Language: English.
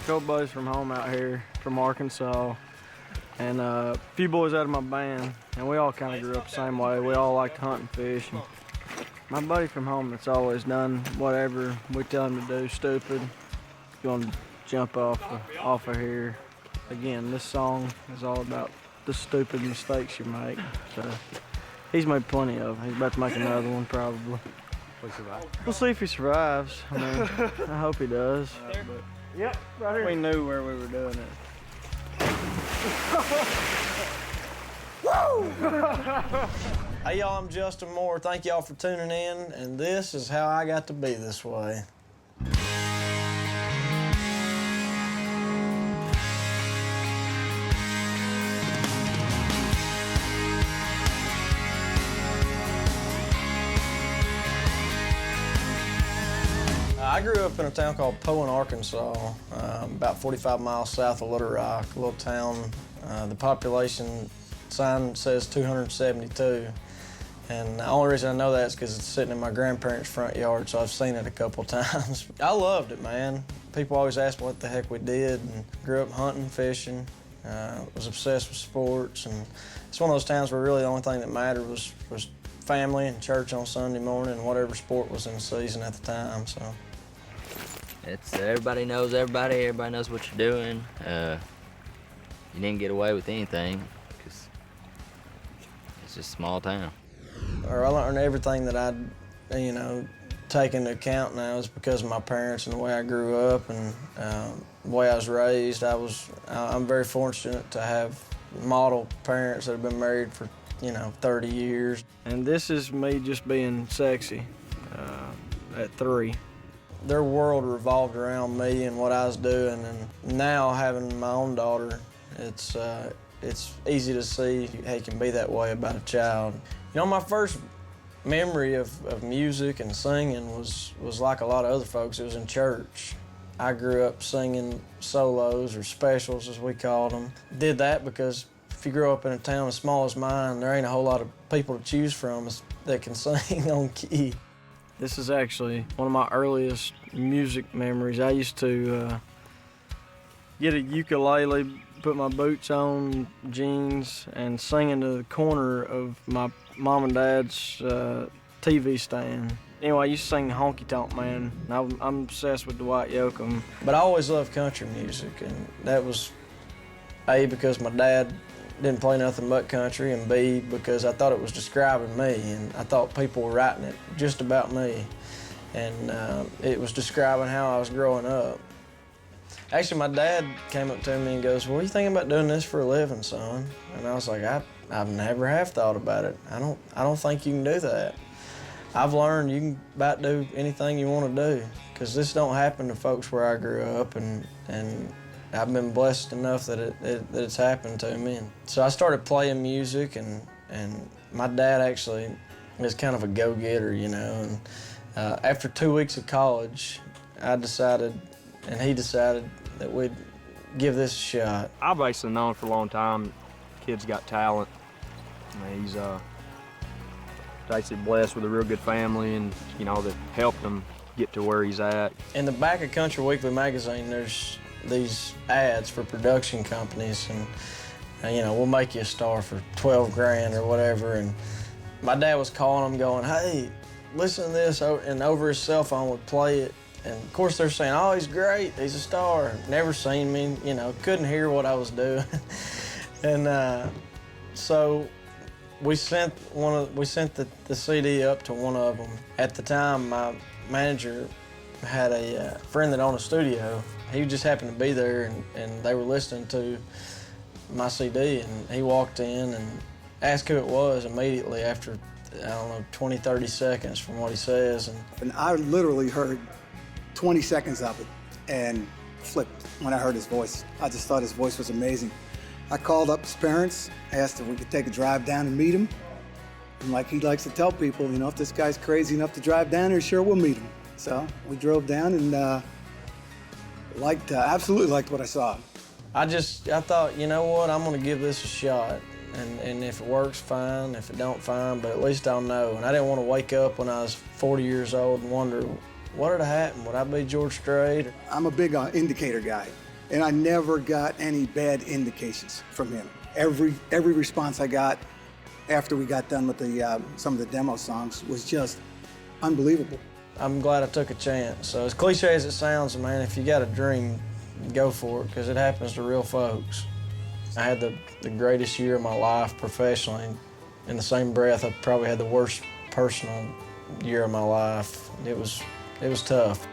couple buddies from home out here from Arkansas, and a few boys out of my band, and we all kind of grew up the same way. We all liked to hunt and fish. And my buddy from home that's always done whatever we tell him to do, stupid, going to jump off of here. Again, this song is all about the stupid mistakes you make. So he's made plenty of them. He's about to make another one probably. We'll see if he survives. I mean, I hope he does. But yep, right here. We knew where we were doing it. Hey y'all, I'm Justin Moore. Thank y'all for tuning in, and this is how I got to be this way. I grew up in a town called Part1, Arkansas, about 45 miles south of Little Rock, a little town. The population sign says 272, and the only reason I know that is because it's sitting in my grandparents' front yard, so I've seen it a couple times. I loved it, man. People always ask what the heck we did, and grew up hunting, fishing, was obsessed with sports, and it's one of those towns where really the only thing that mattered was family and church on Sunday morning and whatever sport was in season at the time, so. It's everybody knows everybody. Everybody knows what you're doing. You didn't get away with anything because it's just a small town. I learned everything that I'd, take into account now is because of my parents and the way I grew up and the way I was raised. I'm very fortunate to have model parents that have been married for, 30 years. And this is me just being sexy at 3. Their world revolved around me and what I was doing, and now having my own daughter, it's easy to see how you can be that way about a child. My first memory of music and singing was like a lot of other folks. It was in church. I grew up singing solos or specials, as we called them. Did that because if you grow up in a town as small as mine, there ain't a whole lot of people to choose from that can sing on key. This is actually one of my earliest music memories. I used to get a ukulele, put my boots on, jeans, and sing into the corner of my mom and dad's TV stand. Anyway, I used to sing Honky Tonk Man. I'm obsessed with Dwight Yoakam. But I always loved country music, and that was A, because my dad didn't play nothing but country, and B, because I thought it was describing me, and I thought people were writing it just about me. And it was describing how I was growing up. Actually, my dad came up to me and goes, "What are you thinking about doing this for a living, son?" And I was like, I've never have thought about it. I don't think you can do that. I've learned you can about do anything you want to do, because this don't happen to folks where I grew up, and I've been blessed enough that it's happened to me. And so I started playing music, and my dad actually is kind of a go-getter, and after 2 weeks of college, I decided, and he decided, that we'd give this a shot. I've basically known for a long time, kid's got talent. He's basically blessed with a real good family, and that helped him get to where he's at. In the back of Country Weekly magazine, there's these ads for production companies, and we'll make you a star for 12 grand or whatever. And my dad was calling them going, "Hey, listen to this," and over his cell phone would play it. And of course they're saying, "Oh, he's great, he's a star." Never seen me, couldn't hear what I was doing. And so we sent the CD up to one of them. At the time, my manager had a friend that owned a studio. He just happened to be there, and they were listening to my CD, and he walked in and asked who it was immediately after, 20, 30 seconds from what he says. And I literally heard 20 seconds of it and flipped when I heard his voice. I just thought his voice was amazing. I called up his parents, asked if we could take a drive down and meet him. And like he likes to tell people, if this guy's crazy enough to drive down here, sure, we'll meet him. So we drove down and absolutely liked what I saw. I thought, you know what, I'm gonna give this a shot. And if it works, fine. If it don't, fine, but at least I'll know. And I didn't want to wake up when I was 40 years old and wonder, what would have happened? Would I be George Strait? I'm a big indicator guy. And I never got any bad indications from him. Every response I got after we got done with some of the demo songs was just unbelievable. I'm glad I took a chance. So as cliche as it sounds, man, if you got a dream, go for it, because it happens to real folks. I had the greatest year of my life professionally. In the same breath, I probably had the worst personal year of my life. It was tough.